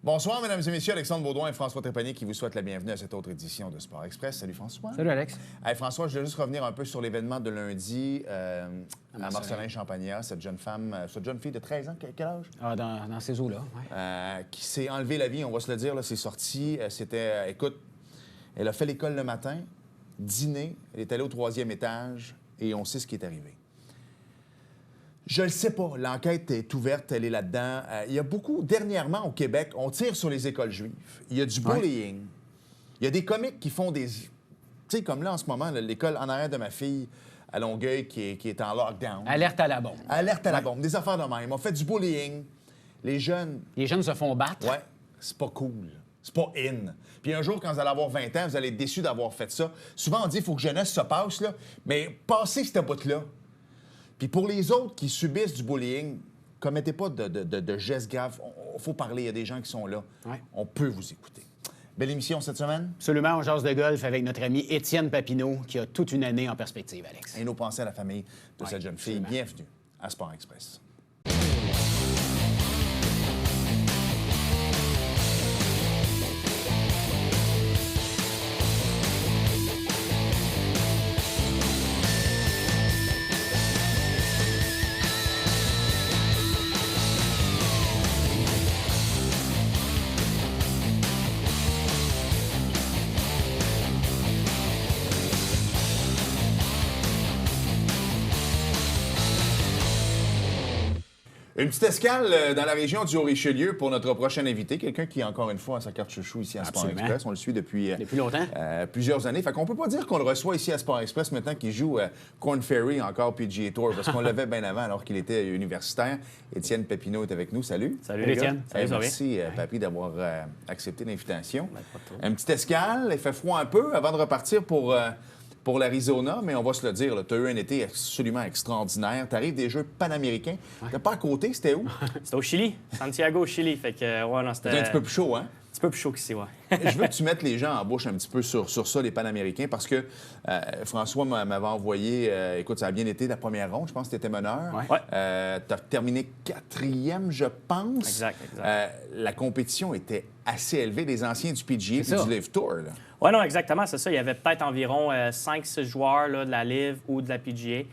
Bonsoir, mesdames et messieurs. Alexandre Baudouin et François Trépanier qui vous souhaitent la bienvenue à cette autre édition de Sport Express. Salut François. Salut Alex. Hey, François, je voulais juste revenir un peu sur l'événement de lundi à Marcelin-Champagnat, cette jeune fille de 13 ans, quel âge? Ah, dans ces eaux-là, oui. Qui s'est enlevé la vie, on va se le dire, là, c'est sorti. Écoute, elle a fait l'école le matin, dîner, elle est allée au 3e étage et on sait ce qui est arrivé. Je le sais pas. L'enquête est ouverte, elle est là-dedans. Il y a beaucoup, dernièrement au Québec, on tire sur les écoles juives. Il y a du bullying. Il y a des comiques qui font des... Tu sais, comme là en ce moment, l'école en arrière de ma fille à Longueuil qui est en lockdown. Alerte à la bombe. Alerte à la bombe. Des affaires de même. On fait du bullying. Les jeunes... Les jeunes se font battre. Ouais, c'est pas cool. C'est pas in. Puis un jour, quand vous allez avoir 20 ans, vous allez être déçus d'avoir fait ça. Souvent, on dit qu'il faut que jeunesse se passe, là. Mais passez cette bout-là. Puis pour les autres qui subissent du bullying, commettez pas de gestes graves. Il faut parler, il y a des gens qui sont là. Ouais. On peut vous écouter. Belle émission cette semaine. Absolument, on jase de golf avec notre ami Étienne Papineau, qui a toute une année en perspective, Alex. Et nos pensées à la famille de cette jeune fille. Absolument. Bienvenue à Sport Express. Une petite escale dans la région du Haut-Richelieu pour notre prochain invité, quelqu'un qui, encore une fois, a sa carte chouchou ici à Sport Absolument. Express. On le suit depuis longtemps. Plusieurs années. Fait qu'on peut pas dire qu'on le reçoit ici à Sport Express maintenant qu'il joue Korn Ferry encore PGA Tour, parce qu'on l'avait bien avant alors qu'il était universitaire. Étienne Papineau est avec nous. Salut. Salut, Étienne. Hey, Salut, merci, Papi, d'avoir accepté l'invitation. Pas de trouble. Une petite escale, il fait froid un peu avant de repartir pour l'Arizona, mais on va se le dire, tu as eu un été absolument extraordinaire. Tu arrives des Jeux panaméricains. T'es pas à côté, c'était où? C'était au Chili, Santiago au Chili. Fait que, ouais, non, c'était C'était un petit peu plus chaud, hein? un petit peu plus chaud qu'ici, ouais. Je veux que tu mettes les gens en bouche un petit peu sur ça, les Panaméricains, parce que François m'avait envoyé, écoute, ça a bien été la première ronde, je pense que tu étais meneur. Ouais. Ouais. Tu as terminé 4e, je pense. Exact. La compétition était assez élevée, des anciens du PGA et C'est ça. du Live Tour. Là. Ouais, non, exactement, c'est ça. Il y avait peut-être environ 5-6 joueurs là, de la LIV ou de la PGA.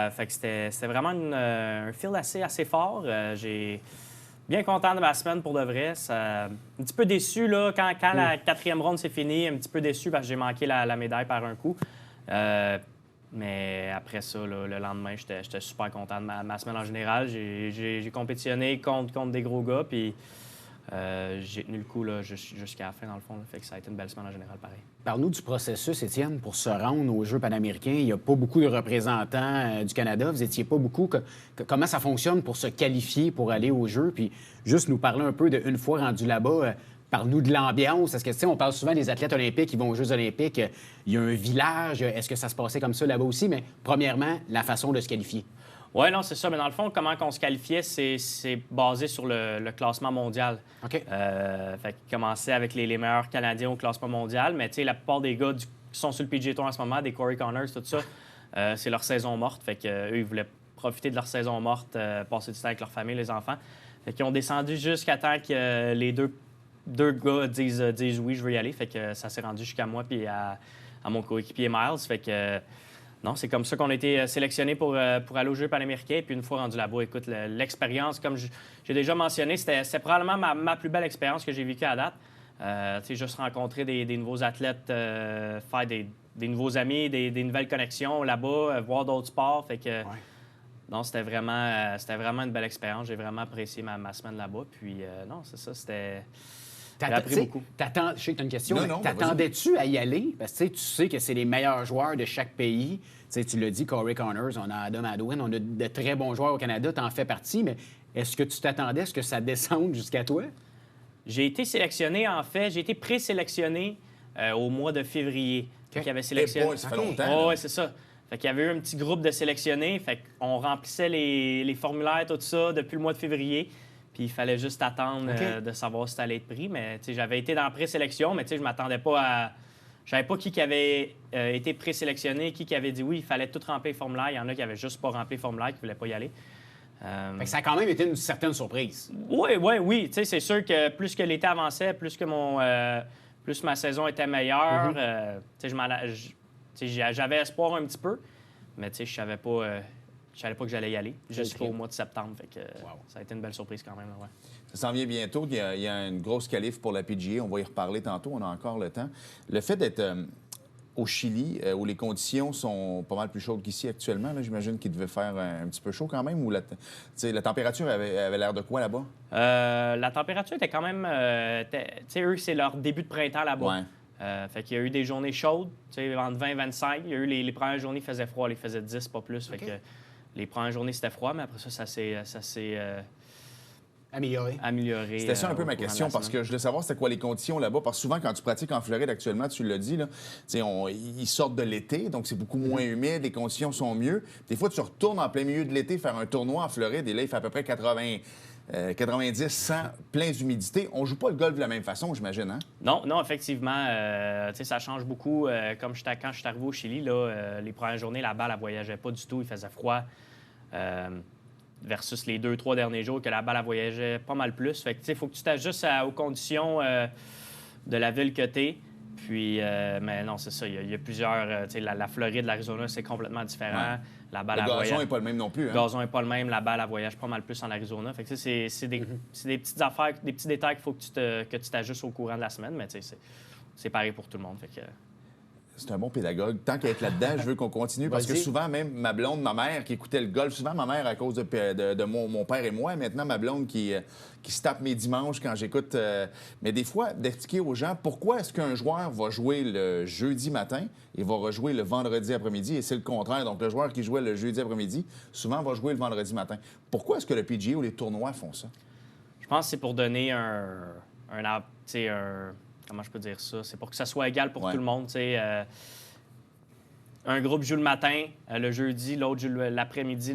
Fait que c'était vraiment un field assez fort. J'ai bien content de ma semaine pour de vrai. Un petit peu déçu là, quand la 4e ronde s'est finie, un petit peu déçu parce que j'ai manqué la médaille par un coup. Mais après ça, là, le lendemain, j'étais super content de ma semaine en général. J'ai compétitionné contre des gros gars, puis j'ai tenu le coup là, jusqu'à la fin, dans le fond. Là. Fait que ça a été une belle semaine en général, pareil. Parle-nous du processus, Étienne, pour se rendre aux Jeux panaméricains. Il n'y a pas beaucoup de représentants du Canada. Vous n'étiez pas beaucoup. Comment ça fonctionne pour se qualifier pour aller aux Jeux? Puis juste nous parler un peu de une fois rendu là-bas. Parle-nous de l'ambiance. Parce que, tu sais, on parle souvent des athlètes olympiques qui vont aux Jeux olympiques. Il y a un village. Est-ce que ça se passait comme ça là-bas aussi? Mais premièrement, la façon de se qualifier. Oui, non, c'est ça. Mais dans le fond, comment on se qualifiait, c'est basé sur le classement mondial. OK. Fait que commencer avec les meilleurs Canadiens au classement mondial. Mais tu sais, la plupart des gars qui sont sur le PGA Tour en ce moment, des Corey Connors, tout ça, c'est leur saison morte. Fait que eux, ils voulaient profiter de leur saison morte, passer du temps avec leur famille, les enfants. Fait qu'ils ont descendu jusqu'à temps que les deux gars disent oui, je veux y aller. Fait que ça s'est rendu jusqu'à moi puis à mon coéquipier Miles. Fait que non, c'est comme ça qu'on a été sélectionnés pour aller aux Jeux panaméricains. Puis une fois rendu là-bas, écoute, l'expérience, comme j'ai déjà mentionné, c'était probablement ma plus belle expérience que j'ai vécue à date. Tu sais, juste rencontrer des nouveaux athlètes, faire des nouveaux amis, des nouvelles connexions là-bas, voir d'autres sports. Fait que non, c'était vraiment une belle expérience. J'ai vraiment apprécié ma semaine là-bas. Puis non, c'est ça, c'était... J'ai appris beaucoup. Je sais que tu as une question. Non, t'attendais-tu à y aller? Parce que tu sais que c'est les meilleurs joueurs de chaque pays. Tu l'as dit, Corey Connors, on a Adam Hadwin, on a de très bons joueurs au Canada, tu en fais partie, mais est-ce que tu t'attendais à ce que ça descende jusqu'à toi? J'ai été sélectionné, en fait, j'ai été présélectionné au mois de février. OK. Qui avait sélectionné. Ça fait longtemps. Oui, c'est ça. Fait qu'il y avait eu un petit groupe de sélectionnés. Fait qu'on remplissait les formulaires, tout ça, depuis le mois de février. Puis il fallait juste attendre de savoir si ça allait être pris. Mais j'avais été dans la présélection, mais je m'attendais pas à... Je savais pas qui avait été présélectionné, qui avait dit oui, il fallait tout remplir le formulaire. Il y en a qui n'avaient juste pas rempli le formulaire, qui ne voulaient pas y aller. Fait que ça a quand même été une certaine surprise. Oui. Tu sais, c'est sûr que plus que l'été avançait, plus ma saison était meilleure. Tu sais, j'avais espoir un petit peu, mais tu sais, je savais pas que j'allais y aller jusqu'au mois de septembre. Fait que ça a été une belle surprise quand même. Ouais. Ça s'en vient bientôt. Il y a une grosse qualif pour la PGA. On va y reparler tantôt. On a encore le temps. Le fait d'être au Chili, où les conditions sont pas mal plus chaudes qu'ici actuellement, là, j'imagine qu'il devait faire un petit peu chaud quand même. Ou la température avait l'air de quoi là-bas? La température était quand même... tu sais, eux, c'est leur début de printemps là-bas. Ouais. Fait qu'il y a eu des journées chaudes, tu sais, entre 20 et 25. Il y a eu les premières journées, il faisait froid. Il faisait 10, pas plus. Fait que les premières journées, c'était froid, mais après ça s'est amélioré. C'était ça un peu ma question, parce que je voulais savoir c'était quoi les conditions là-bas. Parce que souvent, quand tu pratiques en Floride actuellement, tu l'as dit, là, ils sortent de l'été, donc c'est beaucoup moins humide, les conditions sont mieux. Des fois, tu retournes en plein milieu de l'été faire un tournoi en Floride, et là, il fait à peu près 90, 100, plein d'humidité. On joue pas le golf de la même façon, j'imagine, hein? Non, effectivement. Tu sais, ça change beaucoup. Comme quand je suis arrivé au Chili, là, les premières journées, la balle, elle voyageait pas du tout. Il faisait froid. Versus les 2-3 derniers jours que la balle, elle voyageait pas mal plus. Fait que, tu sais, il faut que tu t'ajustes aux conditions de la ville que tu es. Puis, mais non, c'est ça. Il y a plusieurs... tu sais, la Floride, l'Arizona, c'est complètement différent. Ouais. La balle, Le gazon n'est pas le même non plus, hein? Le gazon n'est pas le même. La balle, elle voyage pas mal plus en Arizona. Fait que, tu sais, c'est des petites affaires, des petits détails qu'il faut que tu t'ajustes au courant de la semaine. Mais, tu sais, c'est pareil pour tout le monde. Fait que... C'est un bon pédagogue. Tant qu'à être là-dedans, je veux qu'on continue. Parce que souvent, même ma blonde, ma mère qui écoutait le golf, souvent ma mère à cause de mon père et moi, maintenant ma blonde qui se tape mes dimanches quand j'écoute. Mais des fois, d'expliquer aux gens pourquoi est-ce qu'un joueur va jouer le jeudi matin et va rejouer le vendredi après-midi, et c'est le contraire. Donc, le joueur qui jouait le jeudi après-midi, souvent va jouer le vendredi matin. Pourquoi est-ce que le PGA ou les tournois font ça? Je pense que c'est pour donner comment je peux dire ça? C'est pour que ça soit égal pour tout le monde. Un groupe joue le matin, le jeudi, l'autre joue l'après-midi,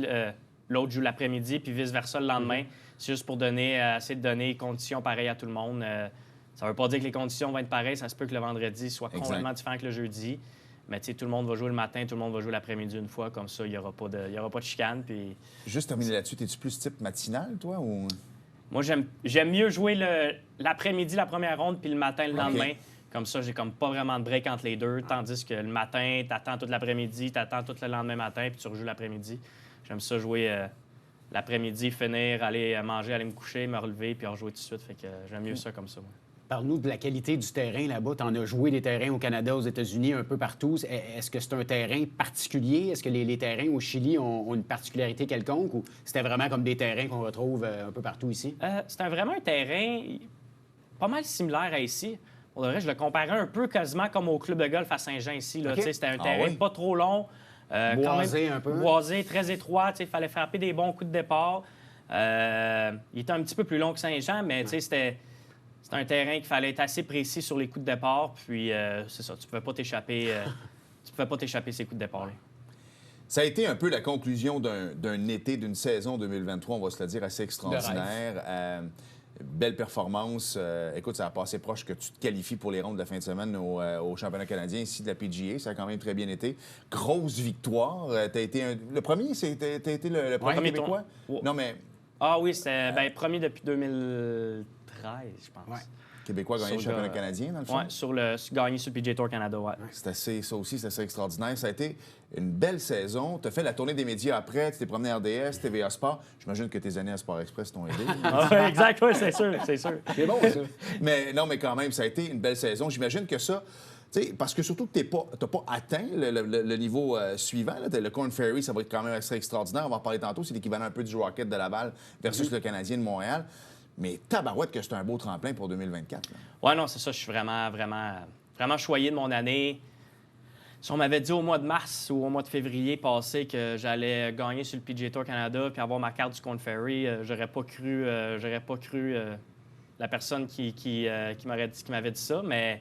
puis vice-versa le lendemain. C'est juste pour essayer de donner des conditions pareilles à tout le monde. Ça ne veut pas dire que les conditions vont être pareilles. Ça se peut que le vendredi soit complètement différent que le jeudi. Mais tout le monde va jouer le matin, tout le monde va jouer l'après-midi une fois. Comme ça, il n'y aura pas de chicane. Puis... Juste terminer là-dessus, es-tu plus type matinal, toi? Ou... Moi, j'aime mieux jouer l'après-midi, la première ronde, puis le matin, le lendemain. Comme ça, j'ai comme pas vraiment de break entre les deux. Tandis que le matin, t'attends toute l'après-midi, t'attends tout le lendemain matin, puis tu rejoues l'après-midi. J'aime ça jouer l'après-midi, finir, aller manger, aller me coucher, me relever, puis rejouer tout de suite. Fait que j'aime mieux ça comme ça. Ouais. Parle-nous de la qualité du terrain là-bas. Tu en as joué des terrains au Canada, aux États-Unis, un peu partout. Est-ce que c'est un terrain particulier? Est-ce que les terrains au Chili ont une particularité quelconque, ou c'était vraiment comme des terrains qu'on retrouve un peu partout ici? C'était vraiment un terrain pas mal similaire à ici. Pour le reste, je le comparais un peu quasiment comme au club de golf à Saint-Jean ici. Là. C'était un terrain pas trop long. Boisé quand même, un peu. Boisé, très étroit. Il fallait frapper des bons coups de départ. Il était un petit peu plus long que Saint-Jean, mais c'était un terrain qu'il fallait être assez précis sur les coups de départ. Puis, c'est ça, tu ne pouvais pas t'échapper. Tu pouvais pas t'échapper ces coups de départ-là. Ça a été un peu la conclusion d'un été, d'une saison 2023, on va se le dire, assez extraordinaire. Belle performance. Écoute, ça a passé proche que tu te qualifies pour les rondes de la fin de semaine au championnat canadien ici de la PGA. Ça a quand même très bien été. Grosse victoire. T'as été le premier? T'as été le premier Québécois? Non, mais... Ah oui, c'était premier depuis 2013, je pense. Ouais. Québécois gagné le championnat canadien, dans le fond? Oui, gagné sur le PGA Tour Canada, ouais. Ça aussi, c'est assez extraordinaire. Ça a été une belle saison. Tu as fait la tournée des médias après, tu t'es promené à RDS, TVA Sport. J'imagine que tes années à Sport Express t'ont aidé. Exact, oui, c'est sûr. C'est bon, ça. Mais quand même, ça a été une belle saison. J'imagine que ça... parce que surtout que tu n'as pas atteint le niveau suivant. Là. Le Corn Ferry, ça va être quand même assez extraordinaire. On va en parler tantôt. C'est l'équivalent un peu du Rocket de Laval versus le Canadien de Montréal. Mais tabarouette que c'est un beau tremplin pour 2024. Oui, non, c'est ça. Je suis vraiment choyé de mon année. Si on m'avait dit au mois de mars ou au mois de février passé que j'allais gagner sur le PGA Tour Canada puis avoir ma carte du Corn Ferry, j'aurais pas cru la personne qui m'avait dit ça. Mais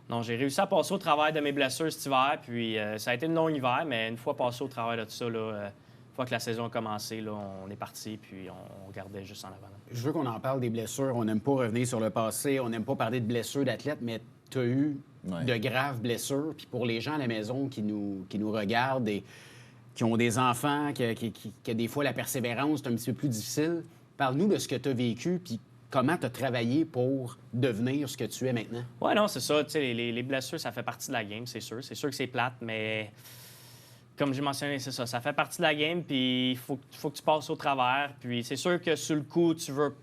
non, j'ai réussi à passer au travers de mes blessures cet hiver. Puis ça a été un long hiver, mais une fois passé au travers de tout ça, une fois que la saison a commencé, là, on est parti, puis on regardait juste en avant. Je veux qu'on en parle des blessures. On n'aime pas revenir sur le passé. On n'aime pas parler de blessures d'athlètes, mais tu as eu de graves blessures. Puis pour les gens à la maison qui nous regardent et qui ont des enfants, que des fois la persévérance est un petit peu plus difficile. Parle-nous de ce que tu as vécu, puis comment tu as travaillé pour devenir ce que tu es maintenant. Oui, non, c'est ça. Tu sais, les blessures, ça fait partie de la game, c'est sûr. C'est sûr que c'est plate, mais comme j'ai mentionné, c'est ça. Ça fait partie de la game, puis il faut que tu passes au travers. Puis c'est sûr que sur le coup, tu veux...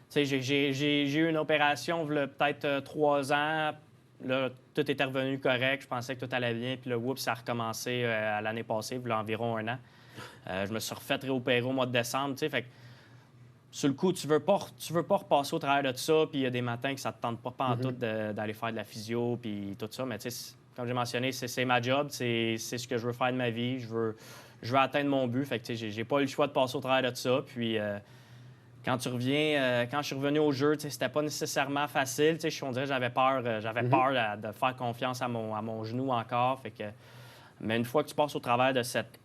Tu sais, j'ai eu une opération, il y a peut-être 3 ans. Là, tout était revenu correct. Je pensais que tout allait bien. Puis là, oups, ça a recommencé à l'année passée, il y a environ 1 an. Je me suis refait réopérer au mois de décembre, tu sais. Fait que sur le coup, tu veux pas repasser au travers de ça. Puis il y a des matins que ça te tente pas pantoute d'aller faire de la physio, puis tout ça. Mais tu sais, comme j'ai mentionné, c'est ma job. C'est ce que je veux faire de ma vie. Je veux atteindre mon but. Fait que tu sais, j'ai pas eu le choix de passer au travers de ça. Puis... quand tu reviens, quand je suis revenu au jeu, c'était pas nécessairement facile. On dirait que j'avais peur de faire confiance à mon genou encore. Fait que... Mais une fois que tu passes au travers de cette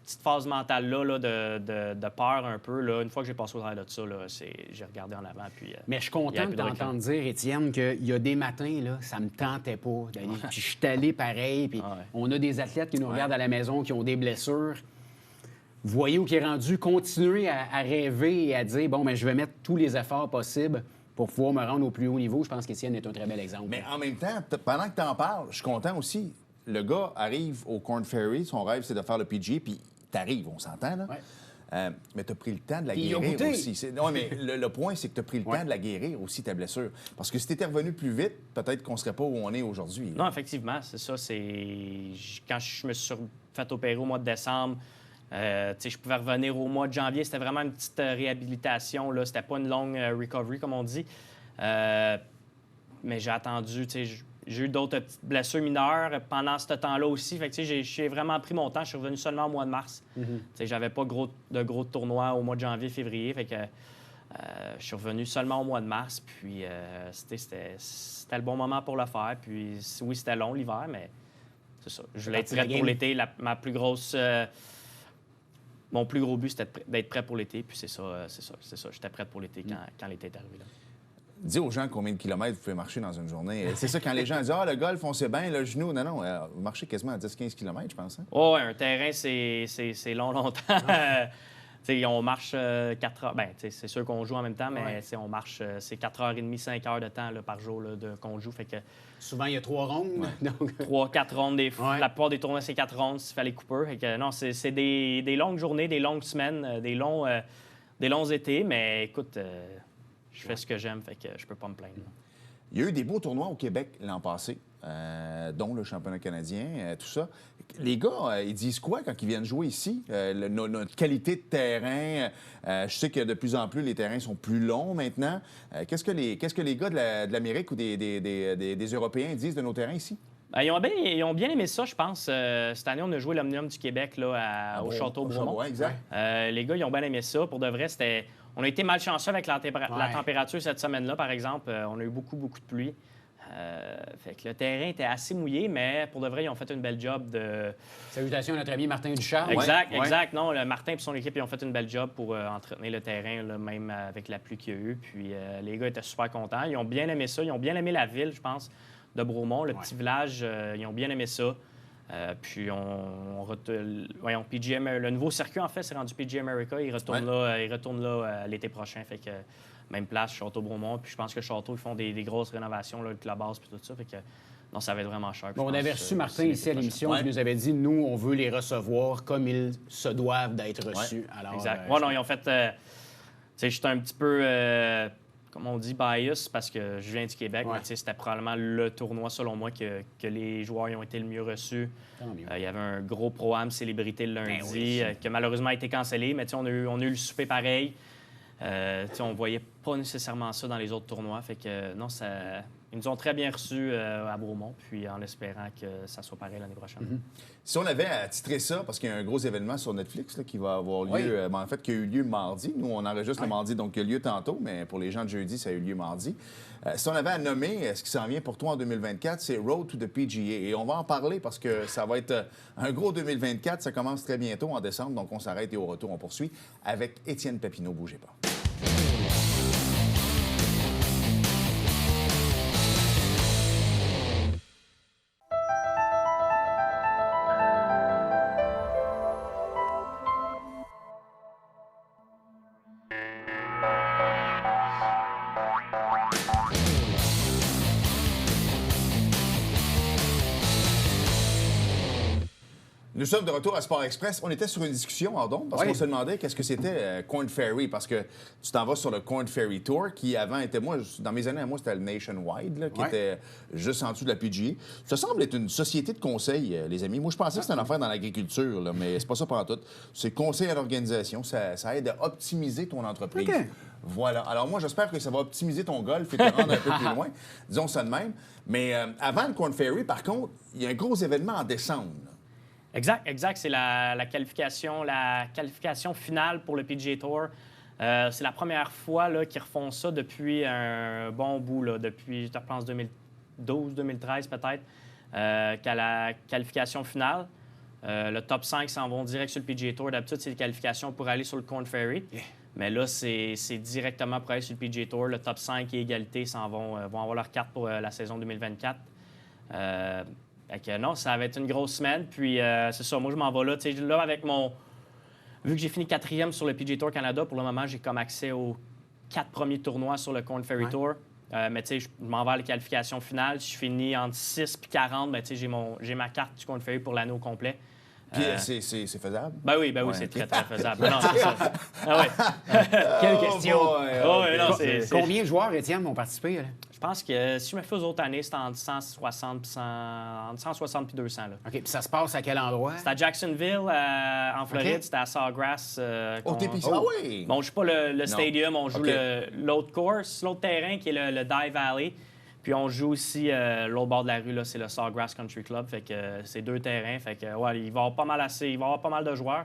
petite phase mentale-là là, de peur un peu, là, une fois que j'ai passé au travers de ça, j'ai regardé en avant. Puis, mais je suis content de t'entendre dire, Étienne, qu'il y a des matins, là, ça me tentait pas d'aller. Puis je suis allé pareil. Puis on a des athlètes qui nous regardent à la maison, qui ont des blessures. Voyez où il est rendu, continuez à rêver et à dire, bon, mais je vais mettre tous les efforts possibles pour pouvoir me rendre au plus haut niveau. Je pense qu'Étienne est un très bel exemple. Mais en même temps, pendant que tu en parles, je suis content aussi. Le gars arrive au Korn Ferry, son rêve, c'est de faire le PGA, puis t'arrives, on s'entend, là. Ouais. Mais tu as pris le temps de la guérir aussi. Non, mais le point, c'est que tu as pris le temps de la guérir aussi, ta blessure. Parce que si tu étais revenu plus vite, peut-être qu'on ne serait pas où on est aujourd'hui. Non, effectivement, c'est ça. Quand je me suis fait opérer au mois de décembre, je pouvais revenir au mois de janvier. C'était vraiment une petite réhabilitation. Là. C'était pas une longue recovery, comme on dit. Mais j'ai attendu. J'ai eu d'autres petites blessures mineures pendant ce temps-là aussi. Fait que j'ai vraiment pris mon temps. Je suis revenu seulement au mois de mars. J'avais pas de gros tournois au mois de janvier, février. Fait que je suis revenu seulement au mois de mars. Puis c'était le bon moment pour le faire. Puis oui, c'était long l'hiver, mais c'est ça. Je voulais être prêt pour l'été. Mon plus gros but, c'était d'être prêt pour l'été. Puis c'est ça. J'étais prêt pour l'été quand l'été est arrivé. Là. Dis aux gens combien de kilomètres vous pouvez marcher dans une journée. C'est ça, quand les gens disent « Ah, le golf, on sait bien, le genou. » Non, vous marchez quasiment à 10-15 kilomètres, je pense. Hein? Oh, un terrain, c'est longtemps. On marche 4 heures. Bien, c'est sûr qu'on joue en même temps, mais on marche, c'est 4h30, 5 heures de temps là, par jour là, qu'on joue. Fait que, souvent, il y a 3 rondes. Donc... 3-4 rondes. La plupart des tournois, c'est 4 rondes s'il fallait couper. Fait que, non, c'est des longues journées, des longues semaines, des longs étés. Mais écoute, je fais ce que j'aime, fait que je peux pas me plaindre. Il y a eu des beaux tournois au Québec l'an passé, dont le championnat canadien, tout ça. Les gars, ils disent quoi quand ils viennent jouer ici? Notre qualité de terrain, je sais que de plus en plus, les terrains sont plus longs maintenant. Qu'est-ce que les gars de l'Amérique ou des Européens disent de nos terrains ici? Ils ont bien aimé ça, je pense. Cette année, on a joué l'Omnium du Québec là, au Château-Bromont. Exact. Les gars, ils ont bien aimé ça. Pour de vrai, on a été malchanceux avec la température cette semaine-là, par exemple. On a eu beaucoup de pluie. Fait que le terrain était assez mouillé, mais pour de vrai, ils ont fait une belle job de... Salutations à notre ami Martin Ducharme. Exact. Non, Martin et son équipe, ils ont fait une belle job pour entretenir le terrain, là, même avec la pluie qu'il y a eu. Puis les gars étaient super contents. Ils ont bien aimé ça. Ils ont bien aimé la ville, je pense, de Bromont, le petit village. Ils ont bien aimé ça. Puis le nouveau circuit, en fait, c'est rendu PGA America. Il retourne là l'été prochain. Fait que même place, Château-Bromont. Puis je pense que Château, ils font des grosses rénovations, là, le clubhouse puis tout ça. Fait que non, ça va être vraiment cher. On avait reçu Martin ici à l'émission qui nous avait dit, nous, on veut les recevoir comme ils se doivent d'être reçus. Alors, exact. Non, ils ont fait... j'étais un petit peu... comme on dit, bias, parce que je viens du Québec. Mais c'était probablement le tournoi, selon moi, que les joueurs ont été le mieux reçus. Il y avait un gros Pro-Am célébrité le lundi, qui a malheureusement été cancellé. Mais on a eu le souper pareil. On voyait pas nécessairement ça dans les autres tournois. Fait que non, ils nous ont très bien reçus à Bromont, puis en espérant que ça soit pareil l'année prochaine. Si on avait titré ça, parce qu'il y a un gros événement sur Netflix là, qui va avoir lieu, en fait, qui a eu lieu mardi. Nous, on enregistre le mardi, donc il y a lieu tantôt, mais pour les gens de jeudi, ça a eu lieu mardi. Si on avait à nommer ce qui s'en vient pour toi en 2024, c'est Road to the PGA. Et on va en parler parce que ça va être un gros 2024. Ça commence très bientôt en décembre, donc on s'arrête et au retour, on poursuit avec Étienne Papineau. Bougez pas. Nous sommes de retour à Sport Express. On était sur une discussion en don parce qu'on se demandait qu'est-ce que c'était Korn Ferry, parce que tu t'en vas sur le Korn Ferry Tour qui avant était, moi, dans mes années à moi, c'était le Nationwide, là, qui était juste en dessous de la PGA. Ça semble être une société de conseil, les amis. Moi, je pensais que c'était une affaire dans l'agriculture, là, mais c'est pas ça pour tout. C'est conseil à l'organisation. Ça aide à optimiser ton entreprise. OK. Voilà. Alors moi, j'espère que ça va optimiser ton golf et te rendre un peu plus loin. Disons ça de même. Mais avant le Korn Ferry, par contre, il y a un gros événement en décembre. Exact. C'est la qualification finale pour le PGA Tour. C'est la première fois là, qu'ils refont ça depuis un bon bout, là, depuis, je pense, 2012, 2013 peut-être, qu'à la qualification finale. Le top 5 s'en vont direct sur le PGA Tour. D'habitude, c'est les qualifications pour aller sur le Korn Ferry. Yeah. Mais là, c'est directement pour aller sur le PGA Tour. Le top 5 et égalité vont avoir leur carte pour la saison 2024. Non, ça va être une grosse semaine. Puis, c'est ça, moi, je m'en vais là. Tu sais, là, avec vu que j'ai fini 4e sur le PGA Tour Canada, pour le moment, j'ai comme accès aux 4 premiers tournois sur le Korn Ferry Tour. Mais tu sais, je m'en vais à la qualification finale. Si je finis entre 6 et 40, ben, tu sais, j'ai ma carte du Korn Ferry pour l'année au complet. Puis c'est faisable? Ben oui, c'est très, très faisable. Non, c'est ça. Ah ouais. Quelle question! Combien de joueurs, Étienne, ont participé? Là? Je pense que si je me fais aux autres années, c'était entre 160 et 200. Là. OK. Puis ça se passe à quel endroit? C'est à Jacksonville, en Floride. Okay. C'était à Sawgrass. Ah oui! Bon, on joue pas le stadium, on joue l'autre course, l'autre terrain qui est le Dye Valley. Puis on joue aussi l'autre bord de la rue, là, c'est le Sawgrass Country Club. Fait que c'est 2 terrains. Fait que il va y avoir pas mal de joueurs.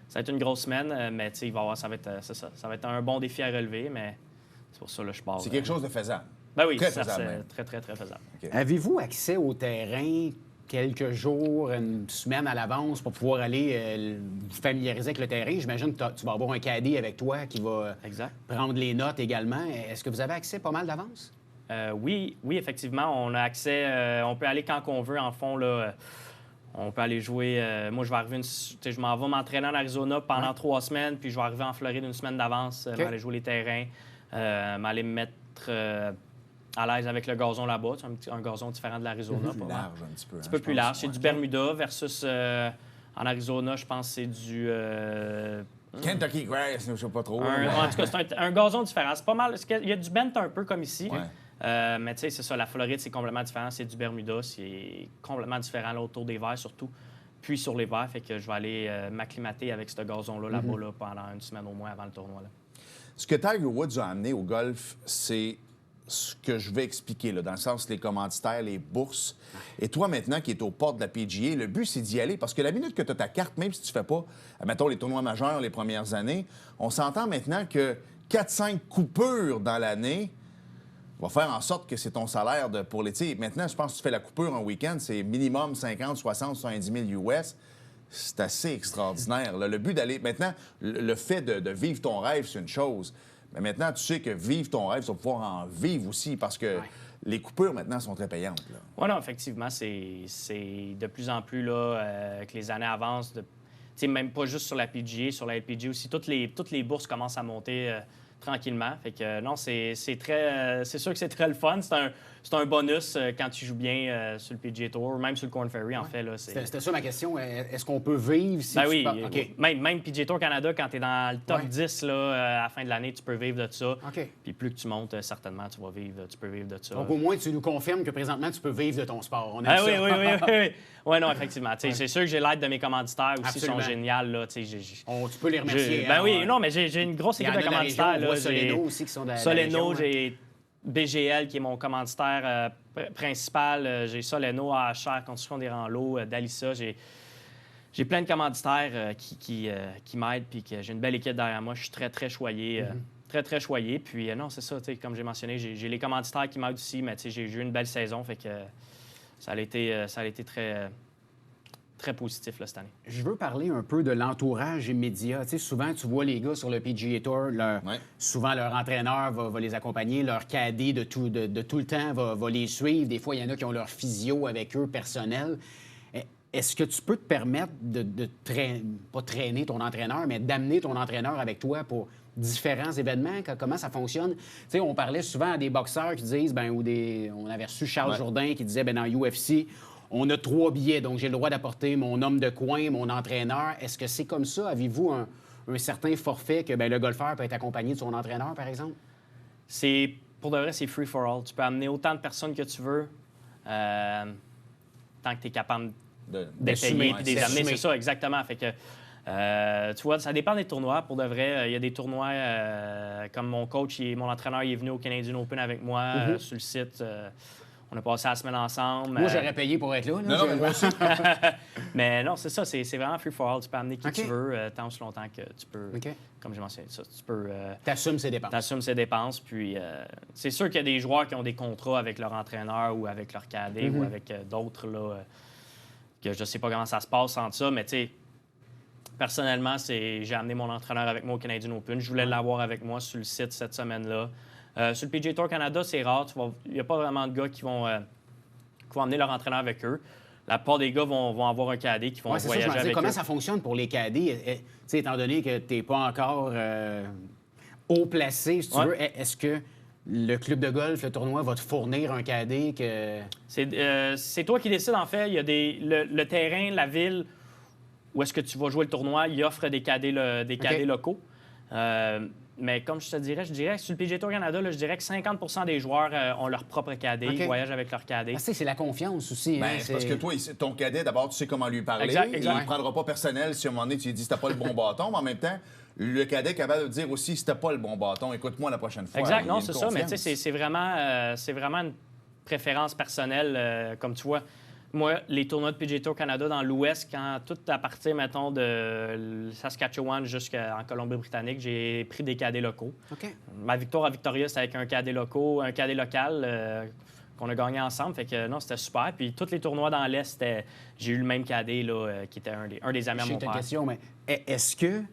Ça va être une grosse semaine, mais ça va être un bon défi à relever, mais c'est pour ça que je pars. C'est quelque chose de faisable. Ben oui, très faisable. Très, très, très faisable. Okay. Avez-vous accès au terrain quelques jours, une semaine à l'avance pour pouvoir aller vous familiariser avec le terrain? J'imagine que tu vas avoir un caddie avec toi qui va prendre les notes également. Est-ce que vous avez accès pas mal d'avance? Oui, effectivement. On a accès. On peut aller quand on veut. En fond, là, on peut aller jouer. Moi, je vais arriver je m'en vais m'entraîner en Arizona pendant 3 semaines, puis je vais arriver en Floride une semaine d'avance, m'aller jouer les terrains, m'aller me mettre à l'aise avec le gazon là-bas. C'est un gazon différent de l'Arizona. Plus large, un petit peu. Un petit peu plus large. C'est du Bermuda versus en Arizona, je pense que c'est du. Kentucky Grass, je ne sais pas trop. En tout cas, c'est un gazon différent. C'est pas mal. Il y a du bent un peu comme ici. Mais tu sais, c'est ça, la Floride, c'est complètement différent. C'est du Bermuda, c'est complètement différent là, autour des verts surtout. Puis sur les verts, fait que je vais aller m'acclimater avec ce gazon-là là-bas là, pendant une semaine au moins avant le tournoi. Là. Ce que Tiger Woods a amené au golf, c'est ce que je vais expliquer, là, dans le sens les commanditaires, les bourses. Et toi, maintenant, qui es aux portes de la PGA, le but, c'est d'y aller. Parce que la minute que tu as ta carte, même si tu fais pas, mettons, les tournois majeurs les premières années, on s'entend maintenant que 4-5 coupures dans l'année va faire en sorte que c'est ton salaire pour l'été. Maintenant, je pense que tu fais la coupure un week-end, c'est minimum 50, 60, 70 000 US. C'est assez extraordinaire. Là. Le but d'aller... Maintenant, le fait de vivre ton rêve, c'est une chose. Mais maintenant, tu sais que vivre ton rêve, tu vas pouvoir en vivre aussi parce que les coupures, maintenant, sont très payantes. Oui, non, effectivement, c'est de plus en plus, là, que les années avancent. Même pas juste sur la PGA, sur la LPGA aussi. Toutes les bourses commencent à monter tranquillement. Fait que non, c'est sûr que c'est très le fun. C'est un bonus quand tu joues bien sur le PGA Tour, même sur le Korn Ferry, en fait. C'était ça ma question. Est-ce qu'on peut vivre si oui. Okay. Même PGA Tour Canada, quand tu es dans le top 10 là, à la fin de l'année, tu peux vivre de ça. Puis plus que tu montes, certainement, tu peux vivre de ça. Donc au moins, tu nous confirmes que présentement, tu peux vivre de ton sport. On aime ça. Oui. Oui, non, effectivement. C'est sûr que j'ai l'aide de mes commanditaires aussi, ils sont géniaux. Là, tu peux les remercier. Oui, non, mais j'ai une grosse équipe de commanditaires. Soleno aussi qui sont de la Soleno, j'ai BGL qui est mon commanditaire principal. J'ai Soleno, AHR, Construction des Rangs-Lots, Dalissa. J'ai plein de commanditaires qui m'aident puis que j'ai une belle équipe derrière moi. Je suis très, très choyé. Très, très choyé. Puis non, c'est ça, comme j'ai mentionné, j'ai les commanditaires qui m'aident aussi, mais j'ai eu une belle saison. Fait que ça a été très... très positif là, cette année. Je veux parler un peu de l'entourage immédiat. Tu sais, souvent, tu vois les gars sur le PGA Tour, souvent leur entraîneur va les accompagner, leur caddie de tout le temps va les suivre. Des fois, il y en a qui ont leur physio avec eux personnel. Est-ce que tu peux te permettre pas traîner ton entraîneur, mais d'amener ton entraîneur avec toi pour différents événements? Comment ça fonctionne? Tu sais, on parlait souvent à des boxeurs qui disent, on avait reçu Charles Jourdain qui disait, dans UFC, on a 3 billets, donc j'ai le droit d'apporter mon homme de coin, mon entraîneur. Est-ce que c'est comme ça? Avez-vous un certain forfait que le golfeur peut être accompagné de son entraîneur, par exemple? Pour de vrai, c'est free for all. Tu peux amener autant de personnes que tu veux, tant que tu es capable de payer et de les amener. C'est ça, exactement. Fait que, tu vois, ça dépend des tournois. Pour de vrai, il y a des tournois comme mon coach, mon entraîneur, il est venu au Canadian Open avec moi sur le site. On a passé la semaine ensemble. Moi, j'aurais payé pour être là. Non, mais moi aussi. Mais non, c'est ça. C'est vraiment free for all. Tu peux amener qui tu veux, tant aussi longtemps que tu peux. Comme j'ai mentionné, ça, tu peux. T'assumes ses dépenses. T'assumes ses dépenses. Puis, c'est sûr qu'il y a des joueurs qui ont des contrats avec leur entraîneur ou avec leur cadet ou avec d'autres, là, que je sais pas comment ça se passe entre ça. Mais, tu sais, personnellement, j'ai amené mon entraîneur avec moi au Canadian Open. Je voulais l'avoir avec moi sur le site cette semaine-là. Sur le PGA Tour Canada, c'est rare. Il n'y a pas vraiment de gars qui vont amener leur entraîneur avec eux. La plupart des gars vont avoir un cadet qui vont voyager avec eux. Comment ça fonctionne pour les cadets? Étant donné que tu n'es pas encore haut placé, si tu veux, est-ce que le club de golf, le tournoi, va te fournir un cadet que... C'est toi qui décides, en fait. Il y a le terrain, la ville où est-ce que tu vas jouer le tournoi, il offre des cadets locaux. Mais comme je dirais que sur le PGA Tour Canada, là, je dirais que 50 des joueurs ont leur propre cadet, ils voyagent avec leur cadet. C'est la confiance aussi. C'est parce que toi, ton cadet, d'abord, tu sais comment lui parler. Exact. Il ne prendra pas personnel si à un moment donné, tu lui dis que c'était pas le bon bâton, mais en même temps, le cadet est capable de dire aussi si c'était pas le bon bâton, écoute-moi la prochaine fois. Exact, non, c'est ça, mais tu sais, c'est vraiment une préférence personnelle, comme tu vois. Moi, les tournois de PGA Tour Canada dans l'Ouest, quand tout à partir, mettons, de Saskatchewan jusqu'en Colombie-Britannique, j'ai pris des cadets locaux. Ma victoire à Victoria, c'était avec un cadet local qu'on a gagné ensemble. Fait que non, c'était super. Puis tous les tournois dans l'Est, j'ai eu le même cadet là, qui était un des amis à mon père. Question, mais est-ce que, tu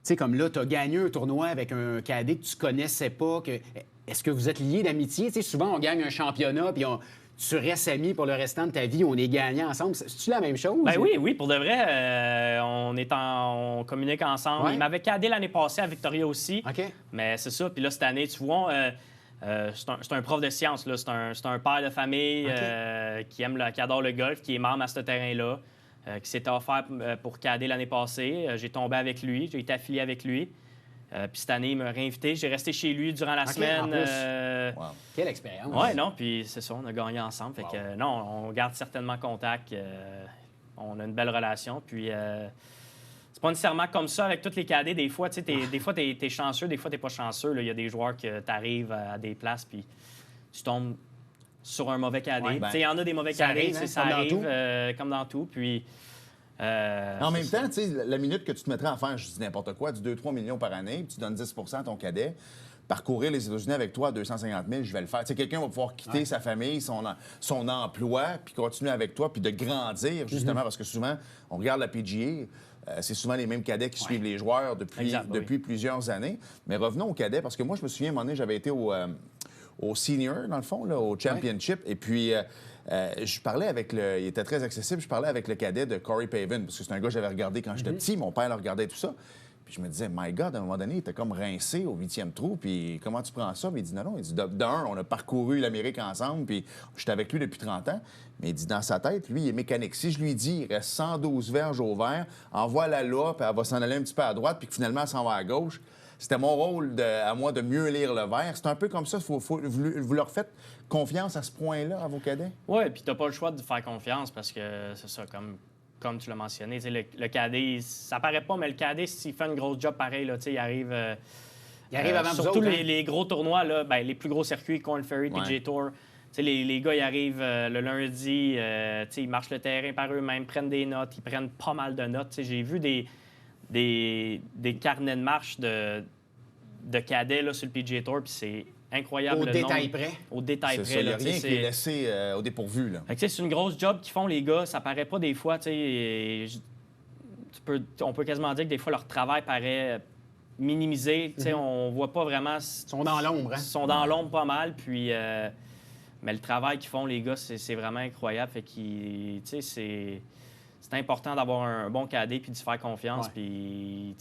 sais, comme là, tu as gagné un tournoi avec un cadet que tu connaissais pas, est-ce que vous êtes liés d'amitié? Tu sais, souvent, on gagne un championnat, puis tu restes amis pour le restant de ta vie, on est gagnants ensemble. C'est-tu la même chose? Ben oui, pour de vrai, on communique ensemble. Il m'avait cadé l'année passée à Victoria aussi. Mais c'est ça. Puis là, cette année, tu vois, c'est un prof de sciences. Là. C'est un père de famille qui adore le golf, qui est membre à ce terrain-là, qui s'était offert pour cader l'année passée. J'ai tombé avec lui, j'ai été affilié avec lui. Puis cette année, il m'a réinvité. J'ai resté chez lui durant la semaine. Wow. Quelle expérience. Oui, non, puis c'est ça, on a gagné ensemble. Fait que non, on garde certainement contact. On a une belle relation. Puis c'est pas nécessairement comme ça avec tous les cadets. Des fois, tu sais, t'es chanceux, des fois, t'es pas chanceux. Il y a des joueurs que t'arrives à des places, puis tu tombes sur un mauvais cadet. Il y en a des mauvais cadets, ça arrive comme dans tout. Puis... en même temps, tu sais, la minute que tu te mettrais à faire, je dis n'importe quoi, du 2-3 millions par année, puis tu donnes 10 à ton cadet, parcourir les États-Unis avec toi à 250 000, je vais le faire. Tu sais, quelqu'un va pouvoir quitter sa famille, son emploi, puis continuer avec toi, puis de grandir, justement, parce que souvent, on regarde la PGA, c'est souvent les mêmes cadets qui suivent les joueurs depuis plusieurs années. Mais revenons aux cadets, parce que moi, je me souviens, à un moment donné, j'avais été au senior, dans le fond, là, au championship, et puis... je parlais avec il était très accessible, je parlais avec le cadet de Corey Pavin, parce que c'est un gars que j'avais regardé quand j'étais petit, mon père le regardait tout ça. Puis je me disais, my God, à un moment donné, il était comme rincé au 8e trou, puis comment tu prends ça? Puis il dit, non, il dit, d'un, on a parcouru l'Amérique ensemble, puis j'étais avec lui depuis 30 ans. Mais il dit, dans sa tête, lui, il est mécanique. Si je lui dis, il reste 112 verges au vert, envoie la là, puis elle va s'en aller un petit peu à droite, puis que finalement, elle s'en va à gauche. C'était mon rôle à moi de mieux lire le verre. C'est un peu comme ça. Vous leur faites confiance à ce point-là, à vos cadets? Oui, puis tu n'as pas le choix de faire confiance parce que c'est ça, comme tu l'as mentionné. Le cadet, ça paraît pas, mais le cadet, s'il fait une grosse job pareil, là, il arrive... il arrive avant surtout vous autres, les gros tournois, là, les plus gros circuits, Korn Ferry, PGA Tour. Les gars, ils arrivent le lundi, ils marchent le terrain par eux-mêmes, prennent des notes, ils prennent pas mal de notes. J'ai vu des carnets de marche de cadets là, sur le PGA Tour, puis c'est incroyable. Au détail près. Au détail près. Il n'y a rien qui est laissé au dépourvu. Là. C'est une grosse job qu'ils font, les gars. Ça paraît pas des fois. On peut quasiment dire que des fois, leur travail paraît minimisé. On voit pas vraiment... Ils sont dans l'ombre. Ils sont dans l'ombre pas mal. Puis, mais le travail qu'ils font, les gars, c'est vraiment incroyable. Fait c'est important d'avoir un bon cadet puis de se faire confiance. Puis,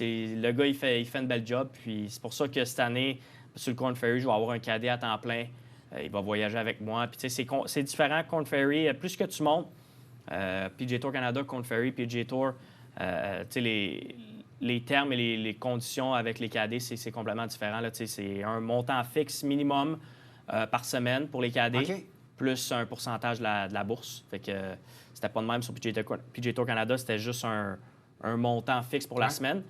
le gars, il fait une belle job. Puis c'est pour ça que cette année, sur le Korn Ferry, je vais avoir un cadet à temps plein il va voyager avec moi. Puis, tu sais, c'est différent. Korn Ferry, plus que tu montes, PGA Tour Canada, Korn Ferry, PGA Tour, tu sais, les termes et les conditions avec les cadets, c'est complètement différent. Là, tu sais, c'est un montant fixe minimum par semaine pour les cadets, plus un pourcentage de la bourse. Fait que c'était pas de même sur PGA Tour Canada, c'était juste un montant fixe pour la semaine.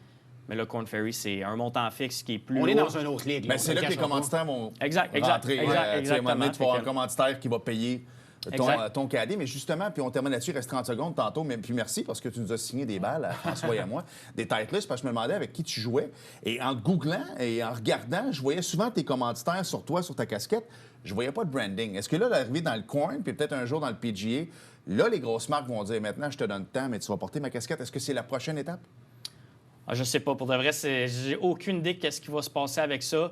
Mais le Korn Ferry, c'est un montant fixe qui est plus On haut. est dans une autre ligue. Ben, c'est là que les commanditaires vont rentrer. À un moment donné, tu vas avoir un commanditaire qui va payer ton cadet. Mais justement, puis on termine là-dessus, il reste 30 secondes tantôt. Mais puis merci parce que tu nous as signé des balles, à François et à moi, des Titleist, parce que je me demandais avec qui tu jouais. Et en googlant et en regardant, je voyais souvent tes commanditaires sur toi, sur ta casquette. Je voyais pas de branding. Est-ce que là, d'arriver dans le Korn, puis peut-être un jour dans le PGA, là, les grosses marques vont dire maintenant, je te donne le temps, mais tu vas porter ma casquette. Est-ce que c'est la prochaine étape? Je sais pas. Pour de vrai, j'ai aucune idée de qu'est-ce qui va se passer avec ça.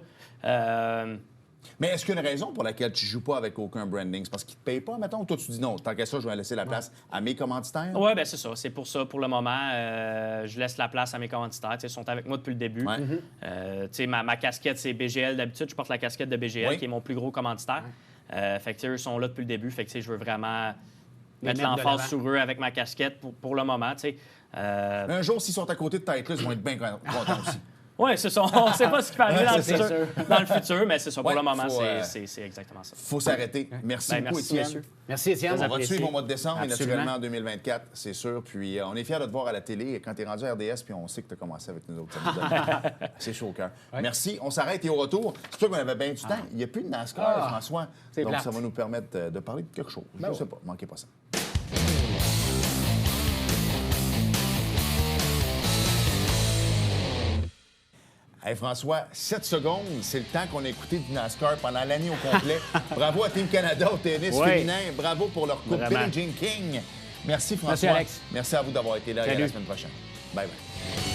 Mais est-ce qu'il y a une raison pour laquelle tu joues pas avec aucun branding? C'est parce qu'ils te payent pas, mettons, ou toi, tu dis non, tant qu'à ça, je vais laisser la place à mes commanditaires? Oui, bien c'est ça. C'est pour ça, pour le moment, je laisse la place à mes commanditaires. Ils sont avec moi depuis le début. Ouais. Ma casquette, c'est BGL d'habitude. Je porte la casquette de BGL, qui est mon plus gros commanditaire. Fait que eux sont là depuis le début. Fait que je veux vraiment mettre l'emphase sur eux avec ma casquette pour le moment. Un jour, s'ils sont à côté de Titleist, ils vont être bien contents aussi. Oui, c'est ça. On ne sait pas ce qui va arriver dans le futur, mais c'est ça. Pour le moment, c'est exactement ça. Il faut s'arrêter. Merci beaucoup, Étienne. Messieurs. Merci, Étienne. On va te suivre au mois de décembre Absolument. et naturellement en 2024, c'est sûr. Puis on est fiers de te voir à la télé quand tu es rendu à RDS, puis on sait que tu as commencé avec nous autres. C'est chaud au cœur. Ouais. Merci. On s'arrête et au retour, c'est sûr qu'on avait bien du temps. Il n'y a plus de NASCAR, François. Donc, plate. Ça va nous permettre de parler de quelque chose. Je ne sais pas. Manquez pas ça. Hey François, 7 secondes, c'est le temps qu'on a écouté du NASCAR pendant l'année au complet. Bravo à Team Canada au tennis féminin. Bravo pour leur coupe Billie Jean King. Merci François. Merci Alex. Merci à vous d'avoir été là. Salut. Et à la semaine prochaine. Bye bye.